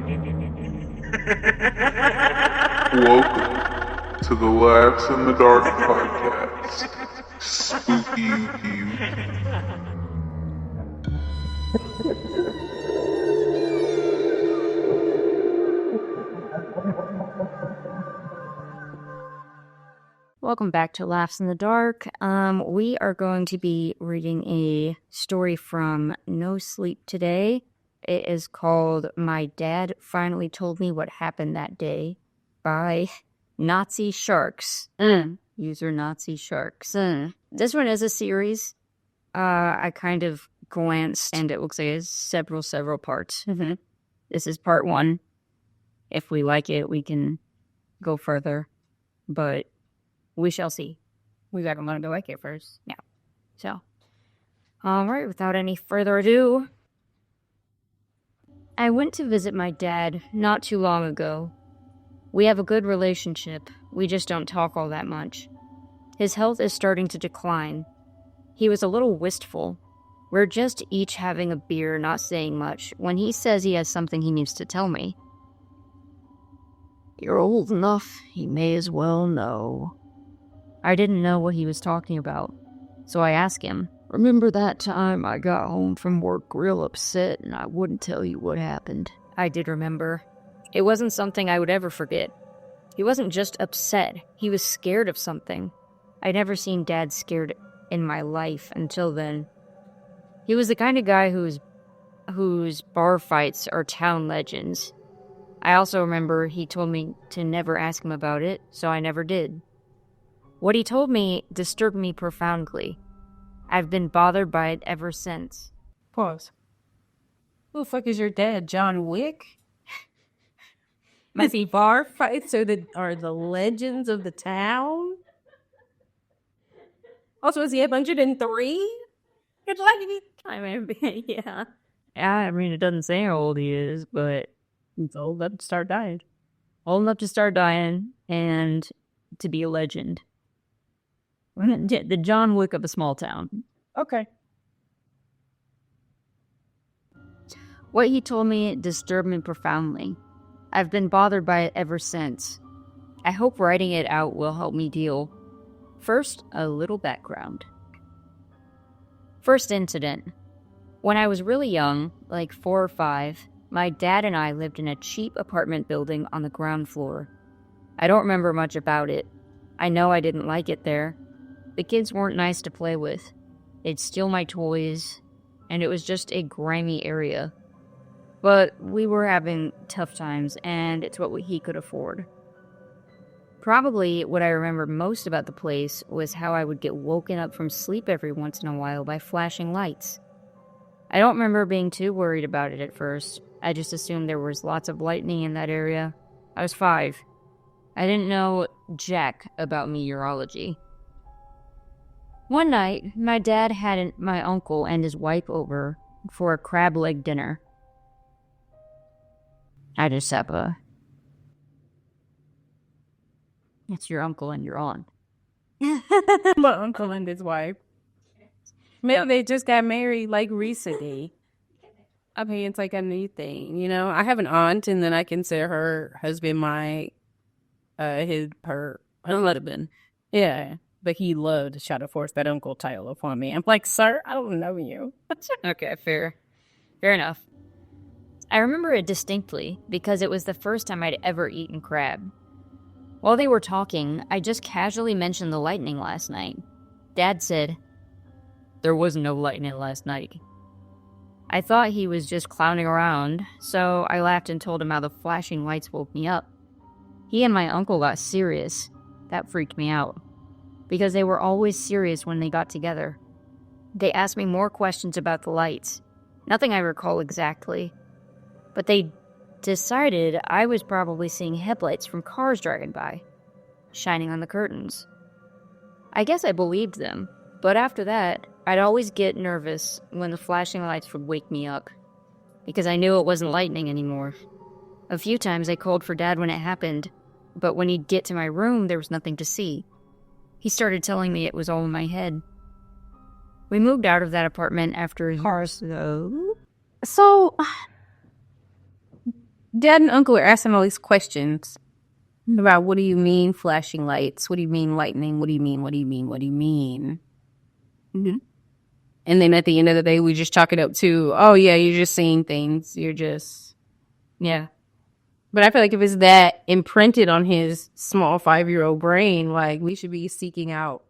Welcome to the Laughs in the Dark podcast. Spooky you. Welcome back to Laughs in the Dark. We are going to be reading a story from No Sleep today. It is called My Dad Finally Told Me What Happened That Day by nazisharks. User nazisharks. This one is a series. I kind of glanced and it looks like it's several parts. This is part 1. If we like it, we can go further. But we shall see. We gotta learn to like it first. Yeah. So, alright, without any further ado, I went to visit my dad not too long ago. We have a good relationship, we just don't talk all that much. His health is starting to decline. He was a little wistful. We're just each having a beer, not saying much, when he says he has something he needs to tell me. You're old enough, you may as well know. I didn't know what he was talking about, so I asked him, Remember that time I got home from work real upset and I wouldn't tell you what happened? I did remember. It wasn't something I would ever forget. He wasn't just upset, he was scared of something. I'd never seen Dad scared in my life until then. He was the kind of guy whose bar fights are town legends. I also remember he told me to never ask him about it, so I never did. What he told me disturbed me profoundly. I've been bothered by it ever since. Pause. Who the fuck is your dad, John Wick? Is he bar fights are the legends of the town? Also, is he 103? Good luck. I mean, yeah. I mean, it doesn't say how old he is, but He's old enough to start dying. old enough to start dying and to be a legend. The John Wick of a small town. Okay. What he told me disturbed me profoundly. I've been bothered by it ever since. I hope writing it out will help me deal. First, a little background. First incident. When I was really young, like 4 or 5, my dad and I lived in a cheap apartment building on the ground floor. I don't remember much about it. I know I didn't like it there. The kids weren't nice to play with. They'd steal my toys, and it was just a grimy area. But we were having tough times, and it's what he could afford. Probably what I remember most about the place was how I would get woken up from sleep every once in a while by flashing lights. I don't remember being too worried about it at first. I just assumed there was lots of lightning in that area. I was 5. I didn't know jack about meteorology. One night, my dad had my uncle and his wife over for a crab leg dinner. I just have It's your uncle and your aunt. My uncle and his wife. Maybe they just got married like recently. I mean, it's like a new thing, you know? I have an aunt and then I consider her husband my, her husband. Yeah. But he loved to try to force that uncle title upon me. I'm like, sir, I don't know you. Okay, fair enough. I remember it distinctly because it was the first time I'd ever eaten crab. While they were talking, I just casually mentioned the lightning last night. Dad said, There was no lightning last night. I thought he was just clowning around, so I laughed and told him how the flashing lights woke me up. He and my uncle got serious. That freaked me out, because they were always serious when they got together. They asked me more questions about the lights. Nothing I recall exactly. But they decided I was probably seeing headlights from cars driving by, shining on the curtains. I guess I believed them, but after that, I'd always get nervous when the flashing lights would wake me up, because I knew it wasn't lightning anymore. A few times I called for Dad when it happened, but when he'd get to my room, there was nothing to see. He started telling me it was all in my head. We moved out of that apartment after a year or so. So, Dad and Uncle were asking all these questions about what do you mean flashing lights? What do you mean lightning? What do you mean? What do you mean? What do you mean? Mm-hmm. And then at the end of the day, we just chalk it up to, oh, yeah, you're just seeing things. You're just, Yeah. But I feel like if it's that imprinted on his small 5-year-old brain, like, we should be seeking out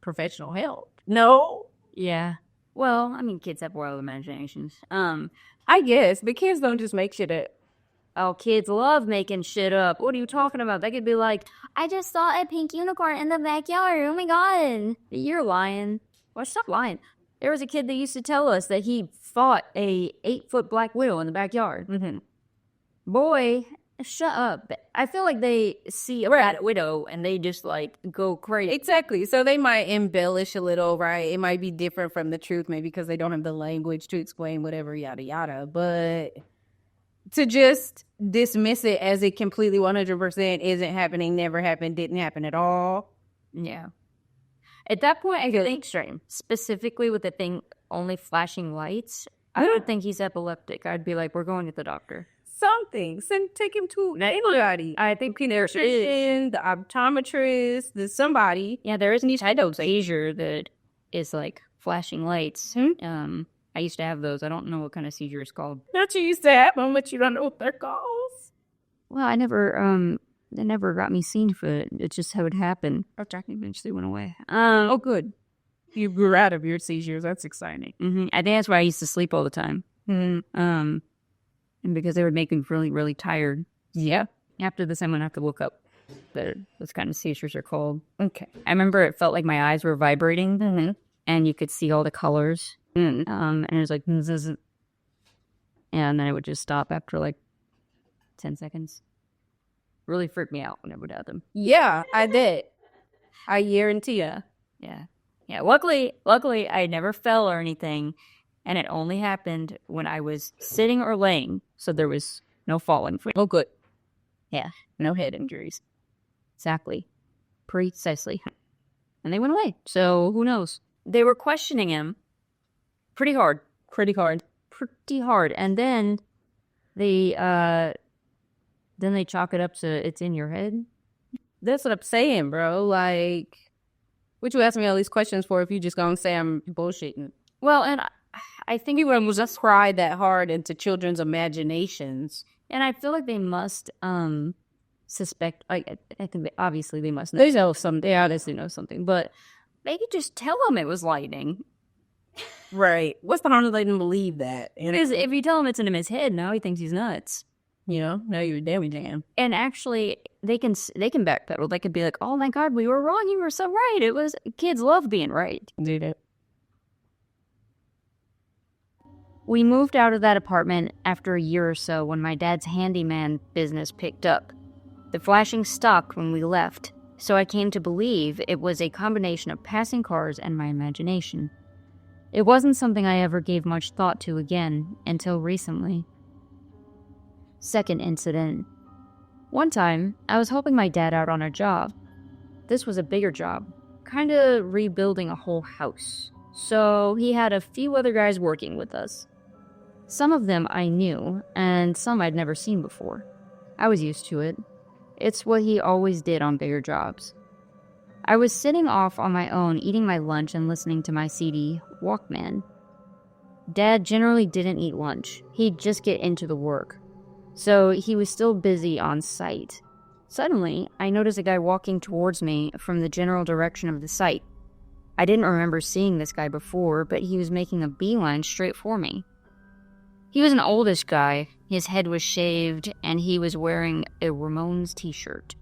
professional help. No? Yeah. Well, I mean, kids have wild imaginations. I guess, but kids don't just make shit up. Oh, kids love making shit up. What are you talking about? They could be like, I just saw a pink unicorn in the backyard. Oh my god. You're lying. Well, stop lying. There was a kid that used to tell us that he fought a 8-foot black widow in the backyard. Mm-hmm. Boy, shut up. I feel like they see a black widow and they just like go crazy. Exactly. So they might embellish a little, right? It might be different from the truth, maybe because they don't have the language to explain whatever, yada, yada. But to just dismiss it as it completely 100% isn't happening, never happened, didn't happen at all. Yeah. At that point, I think extreme. Specifically with the thing only flashing lights, I don't think he's epileptic. I'd be like, we're going to the doctor. Something. Take him to anybody. I think there's The optometrist, somebody. Yeah, there is any type of seizure that is like flashing lights. I used to have those. I don't know what kind of seizure it's called. Not you used to have them, but you don't know what they're called. Well, I never, they never got me seen for it. It's just how it happened. After I eventually went away. Oh, good. You grew out of your seizures. That's exciting. Mm-hmm. I think that's why I used to sleep all the time. Mm-hmm. And because they would make me really, really tired. Yeah. After this, I'm going to have to look up what those kind of seizures are called. Okay. I remember it felt like my eyes were vibrating, and you could see all the colors. And it was like, and then it would just stop after like 10 seconds. Really freaked me out when it would happen. Yeah, I did. I guarantee ya. Yeah. Yeah. Luckily, I never fell or anything. And it only happened when I was sitting or laying. So there was no falling. Oh, good. Yeah. No head injuries. Exactly. Precisely. And they went away. So who knows? They were questioning him pretty hard. And then they chalk it up to it's in your head. That's what I'm saying, bro. Like, what you ask me all these questions for if you just gonna say I'm bullshitting? Well, and I think people was just cried that hard into children's imaginations. And I feel like they must suspect. I think obviously they must know. They know something. They obviously know something, but they could just tell him it was lightning. Right. What's the harm to let him believe that? Because if you tell him it's in his head, now he thinks he's nuts. You know, now you're damn jam. And actually, they can backpedal. They could be like, "Oh my God, we were wrong. You were so right. It was kids love being right." Do that. We moved out of that apartment after a year or so when my dad's handyman business picked up. The flashing stopped when we left, so I came to believe it was a combination of passing cars and my imagination. It wasn't something I ever gave much thought to again until recently. Second incident. One time, I was helping my dad out on a job. This was a bigger job, kind of rebuilding a whole house. So he had a few other guys working with us. Some of them I knew, and some I'd never seen before. I was used to it. It's what he always did on bigger jobs. I was sitting off on my own, eating my lunch and listening to my CD, Walkman. Dad generally didn't eat lunch. He'd just get into the work. So he was still busy on site. Suddenly, I noticed a guy walking towards me from the general direction of the site. I didn't remember seeing this guy before, but he was making a beeline straight for me. He was an oldish guy, his head was shaved, and he was wearing a Ramones t-shirt.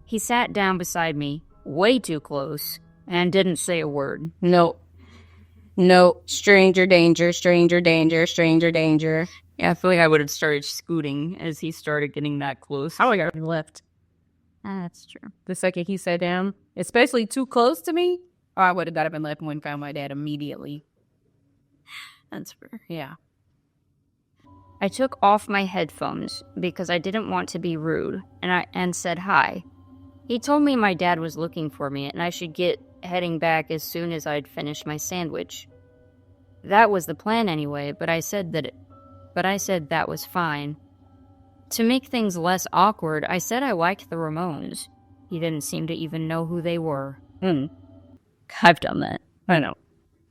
He sat down beside me, way too close, and didn't say a word. No, stranger danger, stranger danger, stranger danger. Yeah, I feel like I would have started scooting as he started getting that close. I would have left. That's true. The second he sat down, especially too close to me, I would have got up and left and went and found my dad immediately. That's fair. Yeah. I took off my headphones because I didn't want to be rude, and said hi. He told me my dad was looking for me and I should get heading back as soon as I'd finished my sandwich. That was the plan anyway, but I said that was fine. To make things less awkward, I said I liked the Ramones. He didn't seem to even know who they were. I've done that. I know.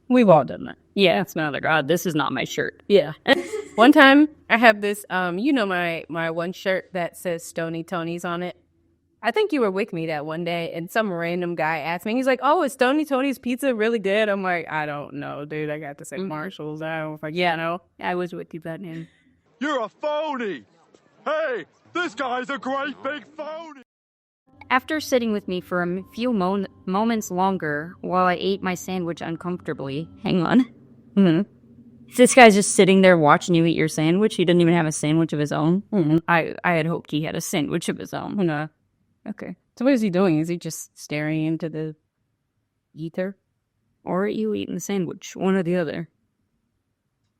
We've all done that. Yeah, it's not like, God, this is not my shirt. Yeah. One time, I have this, my one shirt that says Stony Tony's on it. I think you were with me that one day, and some random guy asked me, he's like, oh, is Stony Tony's pizza really good? I'm like, I don't know, dude. I got to say Marshall's. I don't fucking know. I was with you that name. You're a phony! Hey, this guy's a great big phony! After sitting with me for a few moments longer while I ate my sandwich uncomfortably, hang on. This guy's just sitting there watching you eat your sandwich. He didn't even have a sandwich of his own. I had hoped he had a sandwich of his own. No. Okay. So what is he doing? Is he just staring into the ether? Or are you eating the sandwich? One or the other.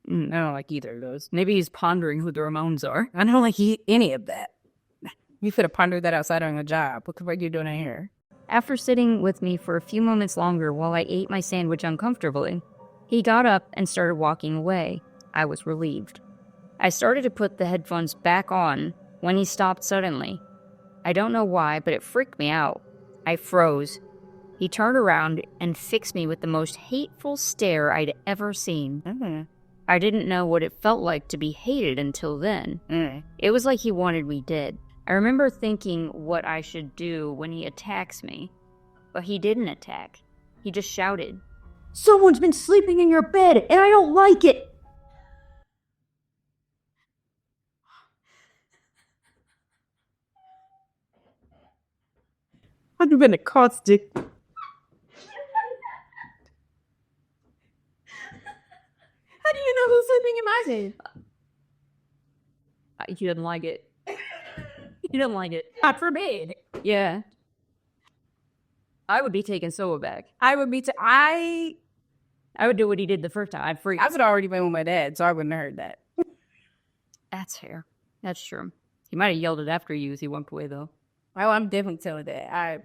I don't like either of those. Maybe he's pondering who the Ramones are. I don't like any of that. You could have pondered that outside on a job. What are you doing in here? After sitting with me for a few moments longer while I ate my sandwich uncomfortably, he got up and started walking away. I was relieved. I started to put the headphones back on when he stopped suddenly. I don't know why, but it freaked me out. I froze. He turned around and fixed me with the most hateful stare I'd ever seen. I didn't know what it felt like to be hated until then. It was like he wanted me dead. I remember thinking what I should do when he attacks me. But he didn't attack. He just shouted, "Someone's been sleeping in your bed, and I don't like it!" I've been a caustic. How do you know who's sleeping in my bed? He didn't like it. He didn't like it. God forbid. Yeah. I would be taken so aback. I would be. I would do what he did the first time. I'd freak. I would already been with my dad, so I wouldn't have heard that. That's fair. That's true. He might have yelled it after you as he walked away, though. Oh, I'm definitely telling that.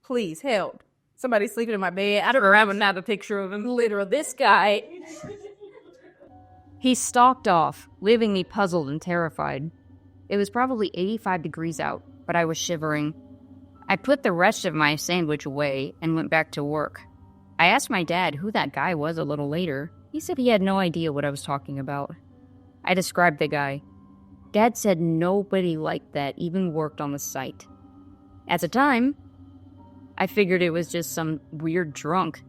Please help. Somebody's sleeping in my bed. I don't remember have a picture of him. Literally, this guy. He stalked off, leaving me puzzled and terrified. It was probably 85 degrees out, but I was shivering. I put the rest of my sandwich away and went back to work. I asked my dad who that guy was a little later. He said he had no idea what I was talking about. I described the guy. Dad said nobody like that even worked on the site. At the time, I figured it was just some weird drunk.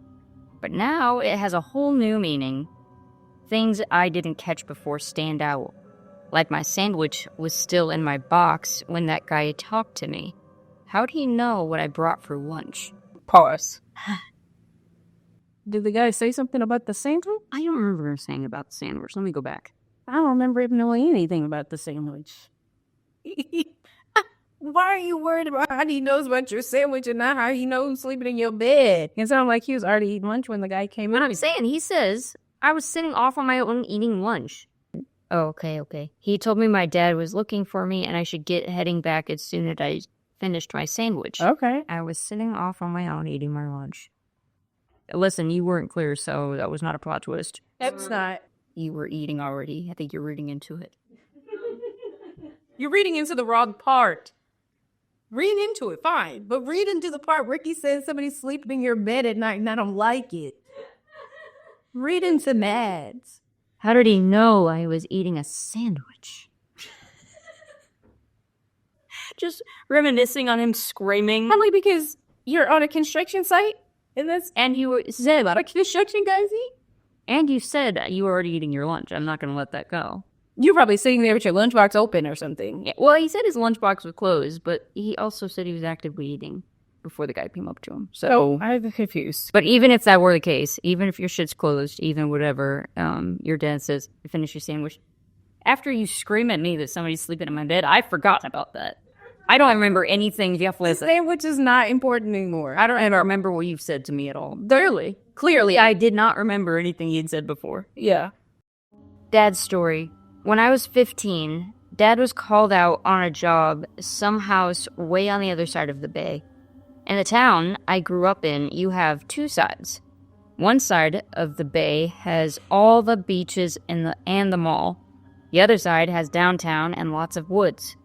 But now it has a whole new meaning. Things I didn't catch before stand out. Like my sandwich was still in my box when that guy talked to me. How'd he know what I brought for lunch? Pause. Did the guy say something about the sandwich? I don't remember him saying about the sandwich. Let me go back. I don't remember him knowing anything about the sandwich. Why are you worried about how he knows about your sandwich and not how he knows sleeping in your bed? It sounded like he was already eating lunch when the guy came in. I'm saying, he says, I was sitting off on my own eating lunch. Oh, okay. He told me my dad was looking for me and I should get heading back as soon as I finished my sandwich. Okay. I was sitting off on my own eating my lunch. Listen, you weren't clear, so that was not a plot twist. That's not. You were eating already. I think you're reading into it. You're reading into the wrong part. Read into it, fine. But read into the part Ricky says somebody's sleeping in your bed at night and I don't like it. Read into Mads. How did he know I was eating a sandwich? Just reminiscing on him screaming. Probably because you're on a construction site. And you said about a construction guy, and you said you were already eating your lunch. I'm not going to let that go. You're probably sitting there with your lunchbox open or something. Yeah, well, he said his lunchbox was closed, but he also said he was actively eating before the guy came up to him. So I'm confused. But even if that were the case, even if your shit's closed, even whatever, your dad says, finish your sandwich. After you scream at me that somebody's sleeping in my bed, I've forgotten about that. I don't remember anything Jeff said. Sandwich is not important anymore. I don't remember what you've said to me at all. Clearly, I did not remember anything you'd said before. Yeah. Dad's story. When I was 15, Dad was called out on a job, some house way on the other side of the bay. In the town I grew up in, you have two sides. One side of the bay has all the beaches and the mall. The other side has downtown and lots of woods.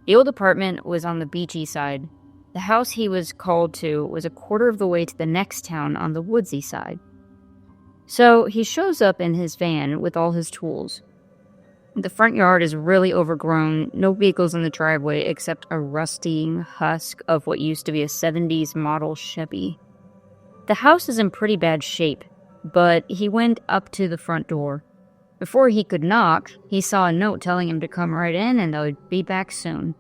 The old apartment was on the beachy side. The house he was called to was a quarter of the way to the next town on the woodsy side. So he shows up in his van with all his tools. The front yard is really overgrown, no vehicles in the driveway except a rusty husk of what used to be a 70s model Chevy. The house is in pretty bad shape, but he went up to the front door. Before he could knock, he saw a note telling him to come right in and they'd be back soon.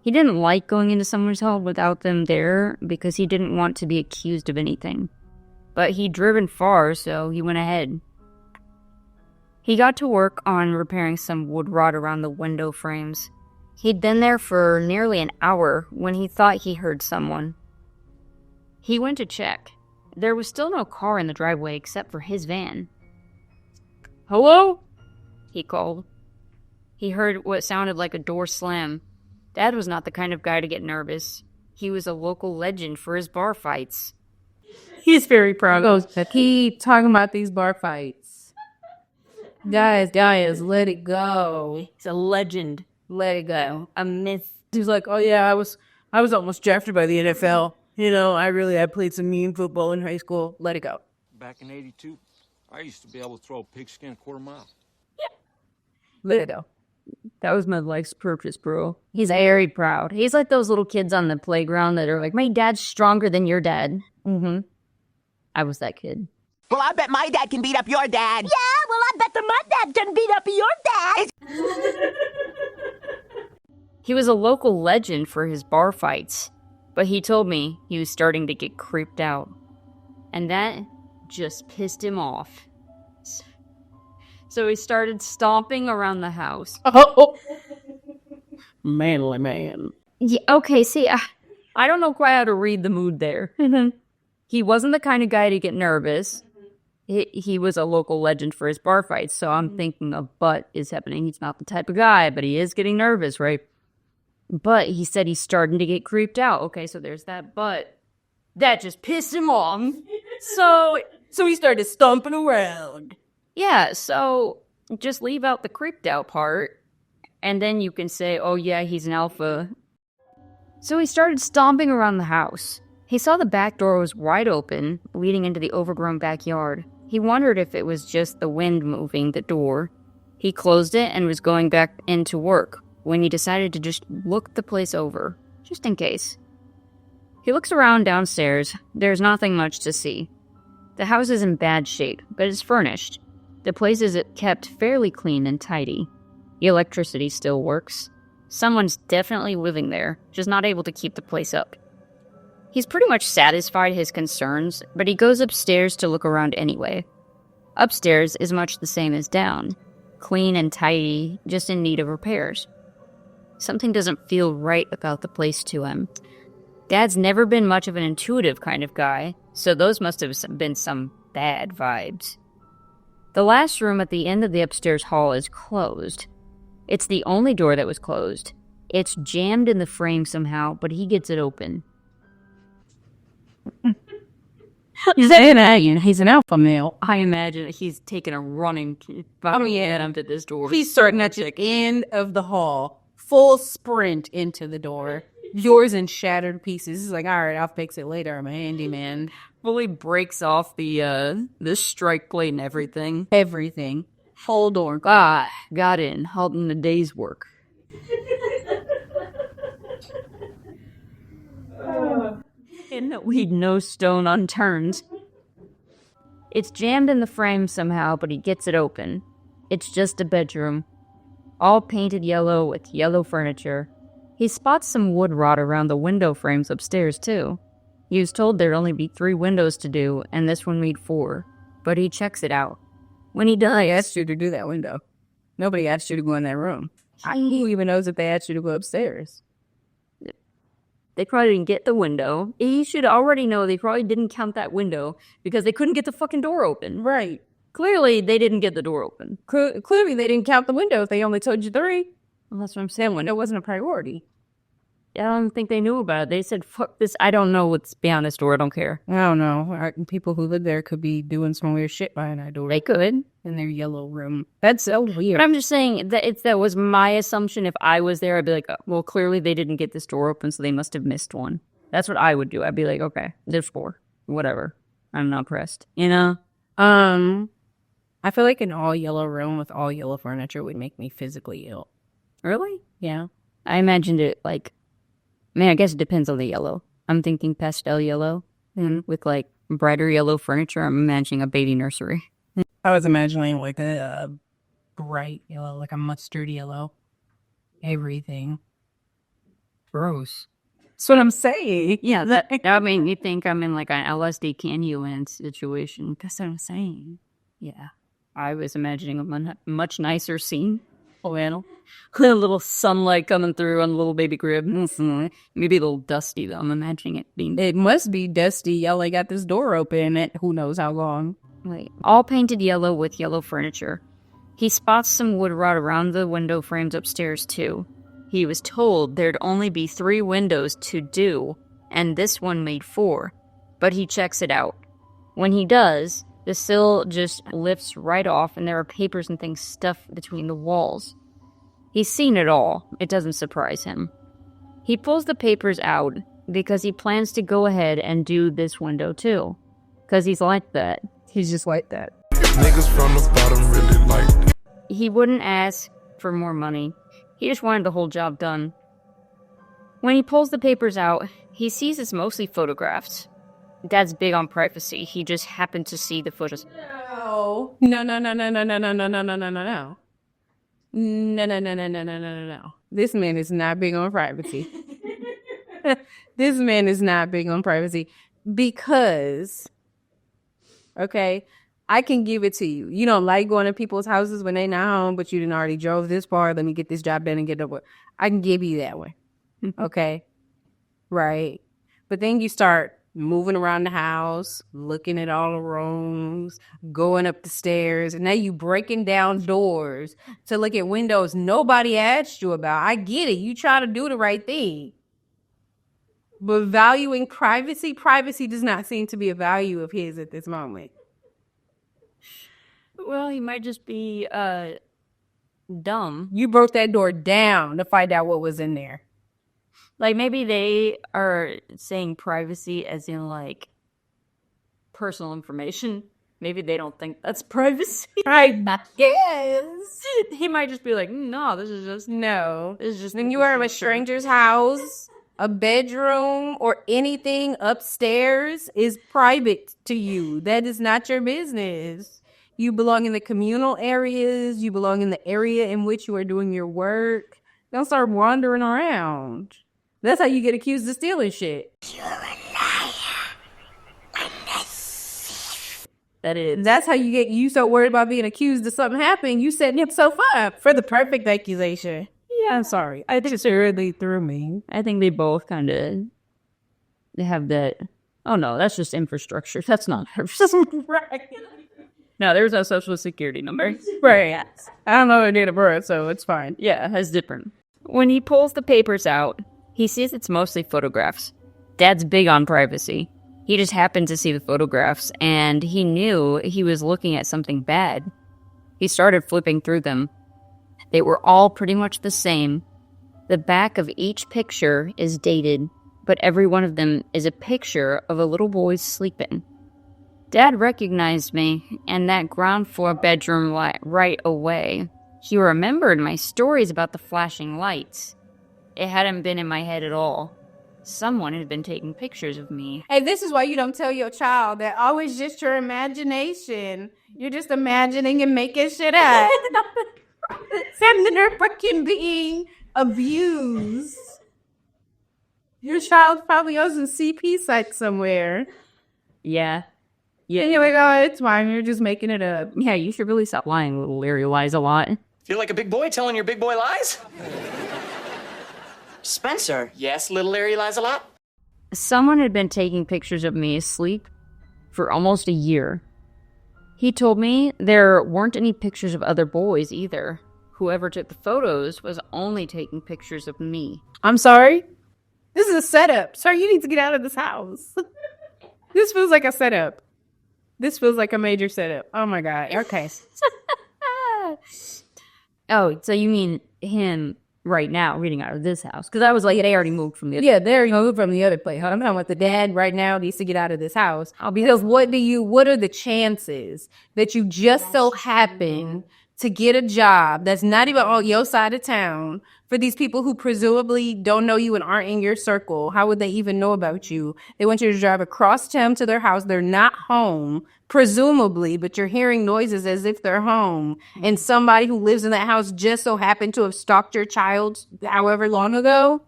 He didn't like going into someone's home without them there because he didn't want to be accused of anything. But he'd driven far, so he went ahead. He got to work on repairing some wood rot around the window frames. He'd been there for nearly an hour when he thought he heard someone. He went to check. There was still no car in the driveway except for his van. "Hello?" he called. He heard what sounded like a door slam. Dad was not the kind of guy to get nervous. He was a local legend for his bar fights. He's very proud. Goes to keep talking about these bar fights. Guys, let it go. He's a legend. Let it go. A myth. He's like, oh yeah, I was almost drafted by the NFL. You know, I played some mean football in high school. Let it go. Back in '82, I used to be able to throw a pigskin a quarter mile. Let it go. That was my life's purpose, bro. He's very proud. He's like those little kids on the playground that are like, my dad's stronger than your dad. Mm-hmm. I was that kid. Well, I bet my dad can beat up your dad. Yeah, well, I bet my dad can beat up your dad. He was a local legend for his bar fights, but he told me he was starting to get creeped out. And that just pissed him off. So he started stomping around the house. Oh. Manly man. Yeah, okay, see, I don't know quite how to read the mood there. He wasn't the kind of guy to get nervous. He was a local legend for his bar fights, so I'm thinking a but is happening. He's not the type of guy, but he is getting nervous, right? But he said he's starting to get creeped out. Okay, so there's that but. That just pissed him off. So he started stomping around. yeah, so just leave out the creeped out part, and then you can say, oh yeah, he's an alpha. So he started stomping around the house. He saw the back door was wide open, leading into the overgrown backyard. He wondered if it was just the wind moving the door. He closed it and was going back into work when he decided to just look the place over, just in case. He looks around downstairs. There's nothing much to see. The house is in bad shape, but it's furnished. The place is kept fairly clean and tidy. The electricity still works. Someone's definitely living there, just not able to keep the place up. He's pretty much satisfied his concerns, but he goes upstairs to look around anyway. Upstairs is much the same as down. Clean and tidy, just in need of repairs. Something doesn't feel right about the place to him. Dad's never been much of an intuitive kind of guy, so those must have been some bad vibes. The last room at the end of the upstairs hall is closed. It's the only door that was closed. It's jammed in the frame somehow, but he gets it open. He's an alpha male. I imagine he's taking a running attempt at this door. He's starting at the end of the hall, full sprint into the door. Doors in shattered pieces. He's like, all right, I'll fix it later. I'm a handyman. Fully breaks off the strike plate and everything. Everything. Whole door. Got in. Halting the day's work. And leave no stone unturned. It's jammed in the frame somehow, but he gets it open. It's just a bedroom. All painted yellow with yellow furniture. He spots some wood rot around the window frames upstairs, too. He was told there'd only be 3 windows to do, and this one made 4. But he checks it out. When he does... I asked you to do that window. Nobody asked you to go in that room. Who even knows if they asked you to go upstairs? They probably didn't get the window. He should already know they probably didn't count that window because they couldn't get the fucking door open. Right. Clearly, they didn't get the door open. Clearly, they didn't count the windows. They only told you 3. Well, that's what I'm saying. Window wasn't a priority. don't think they knew about it. They said, fuck this. I don't know what's behind this door. I don't care. I don't know. People who live there could be doing some weird shit behind that door. They could. In their yellow room. That's so weird. But I'm just saying that was my assumption. If I was there, I'd be like, oh, well, clearly they didn't get this door open, so they must have missed one. That's what I would do. I'd be like, okay, there's 4. Whatever. I'm not pressed. You know? I feel like an all yellow room with all yellow furniture would make me physically ill. Really? Yeah. I imagined it like, man, I guess it depends on the yellow. I'm thinking pastel yellow with like brighter yellow furniture. I'm imagining a baby nursery. I was imagining like a bright yellow, like a mustard yellow. Everything. Gross. That's what I'm saying. Yeah, that made me think I'm in like an LSD Candyland situation. That's what I'm saying. Yeah. I was imagining a much nicer scene. Oh, a little sunlight coming through on the little baby crib. Maybe a little dusty, though. I'm imagining it being... It must be dusty. Y'all like got this door open at who knows how long. Wait, all painted yellow with yellow furniture. He spots some wood rot around the window frames upstairs, too. He was told there'd only be 3 windows to do, and this one made 4. But he checks it out. When he does, the sill just lifts right off, and there are papers and things stuffed between the walls. He's seen it all. It doesn't surprise him. He pulls the papers out because he plans to go ahead and do this window, too. Because he's like that. He's just like that. Niggas from the bottom really like. He wouldn't ask for more money. He just wanted the whole job done. When he pulls the papers out, he sees it's mostly photographs. Dad's big on privacy. He just happened to see the photos. No. No. This man is not big on privacy. This man is not big on privacy because, okay, I can give it to you. You don't like going to people's houses when they not home, but you didn't already drove this far. Let me get this job done and get over. I can give you that one. Okay. Right. But then you start moving around the house, looking at all the rooms, going up the stairs, and now you breaking down doors to look at windows nobody asked you about. I get it. You try to do the right thing. But valuing privacy does not seem to be a value of his at this moment. Well, he might just be, dumb. You broke that door down to find out what was in there. Like, maybe they are saying privacy as in, like, personal information. Maybe they don't think that's privacy. Right, yes. He might just be like, no, this is just... No. This is just... When you are in a stranger's house, a bedroom, or anything upstairs is private to you. That is not your business. You belong in the communal areas. You belong in the area in which you are doing your work. Don't start wandering around. That's how you get accused of stealing shit. You're a liar. And a thief. That is. That's how you so worried about being accused of something happening, you setting yourself up for the perfect accusation. Yeah, I'm sorry. I think it's really threw me. I think they both kind of... They have that... Oh, no, that's just infrastructure. That's not... Right. No, there's no social security number. Right. I don't know their date of birth, so it's fine. Yeah, it's different. When he pulls the papers out, he sees it's mostly photographs. Dad's big on privacy. He just happened to see the photographs, and he knew he was looking at something bad. He started flipping through them. They were all pretty much the same. The back of each picture is dated, but every one of them is a picture of a little boy sleeping. Dad recognized me and that ground floor bedroom right away. He remembered my stories about the flashing lights. It hadn't been in my head at all. Someone had been taking pictures of me. Hey, this is why you don't tell your child that always just your imagination. You're just imagining and making shit up. And they're fucking being abused. Your child probably owes a CP site somewhere. Yeah. And you're like, oh, it's fine. You're just making it up. Yeah, you should really stop lying, little Larry lies a lot. Feel like a big boy telling your big boy lies? Spencer. Yes, little Larry lies a lot. Someone had been taking pictures of me asleep for almost a year. He told me there weren't any pictures of other boys either. Whoever took the photos was only taking pictures of me. I'm sorry? This is a setup. Sir, you need to get out of this house. This feels like a setup. This feels like a major setup. Oh my God. Okay. Oh, so you mean him right now reading out of this house? Because I was like, they already moved from the other. Yeah, they're moved from the other place. I'm talking about the dad right now needs to get out of this house. Because what are the chances that you just so happen to get a job that's not even on your side of town for these people who presumably don't know you and aren't in your circle? How would they even know about you? They want you to drive across town to their house. They're not home, presumably, but you're hearing noises as if they're home. And somebody who lives in that house just so happened to have stalked your child however long ago.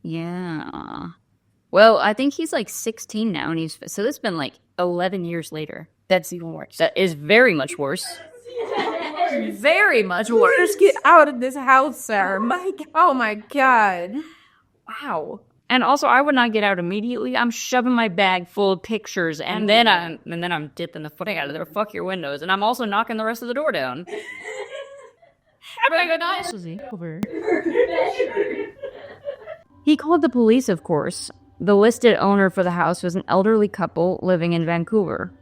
Yeah. Well, I think he's like 16 now, and so it's been like 11 years later. That's even worse. That is very much worse. Very much worse. Just get out of this house, sir. Oh my God. Wow. And also, I would not get out immediately. I'm shoving my bag full of pictures, and then I'm dipping the footing out of there. Fuck your windows, and I'm also knocking the rest of the door down. Have a good night. Over. He called the police, of course. The listed owner for the house was an elderly couple living in Vancouver.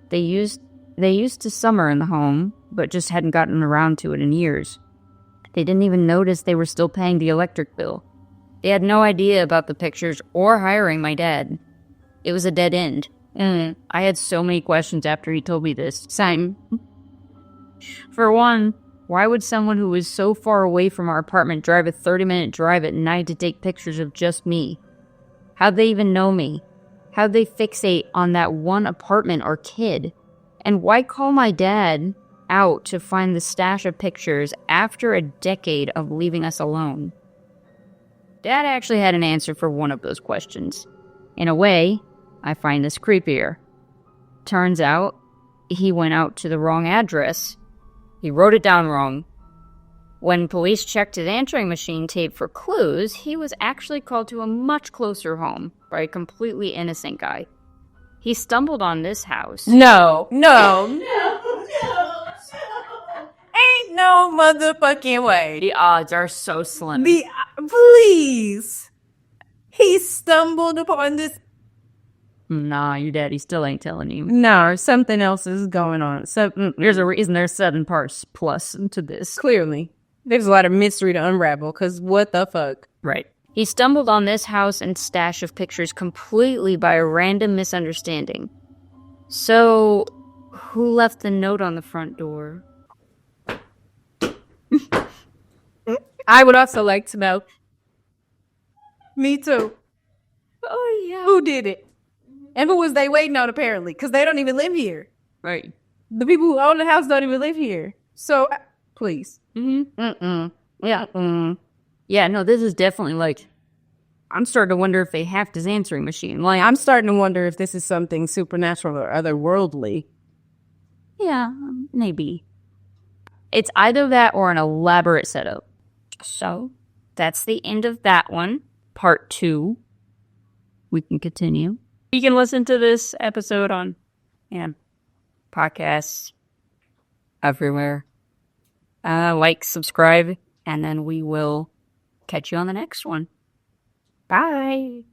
They used to summer in the home, but just hadn't gotten around to it in years. They didn't even notice they were still paying the electric bill. They had no idea about the pictures or hiring my dad. It was a dead end. I had so many questions after he told me this. Same. For one, why would someone who was so far away from our apartment drive a 30-minute drive at night to take pictures of just me? How'd they even know me? How'd they fixate on that one apartment or kid? And why call my dad out to find the stash of pictures after a decade of leaving us alone? Dad actually had an answer for one of those questions. In a way, I find this creepier. Turns out, he went out to the wrong address. He wrote it down wrong. When police checked his answering machine tape for clues, he was actually called to a much closer home by a completely innocent guy. He stumbled on this house. No. Ain't no motherfucking way. The odds are so slim. Please. He stumbled upon this. Nah, your daddy still ain't telling you. No, something else is going on. There's a reason there's 7 parts plus to this. Clearly. There's a lot of mystery to unravel, because what the fuck? Right. He stumbled on this house and stash of pictures completely by a random misunderstanding. So, who left the note on the front door? I would also like to know. Me too. Oh, yeah. Who did it? And who was they waiting on, apparently? Because they don't even live here. Right. The people who own the house don't even live here. So, please. Yeah. Yeah, no, this is definitely like, I'm starting to wonder if they hacked his answering machine. Like, I'm starting to wonder if this is something supernatural or otherworldly. yeah, maybe. It's either that or an elaborate setup. So, that's the end of that one. Part 2. We can continue. You can listen to this episode on podcasts everywhere. Like, subscribe, and then we will catch you on the next one. Bye.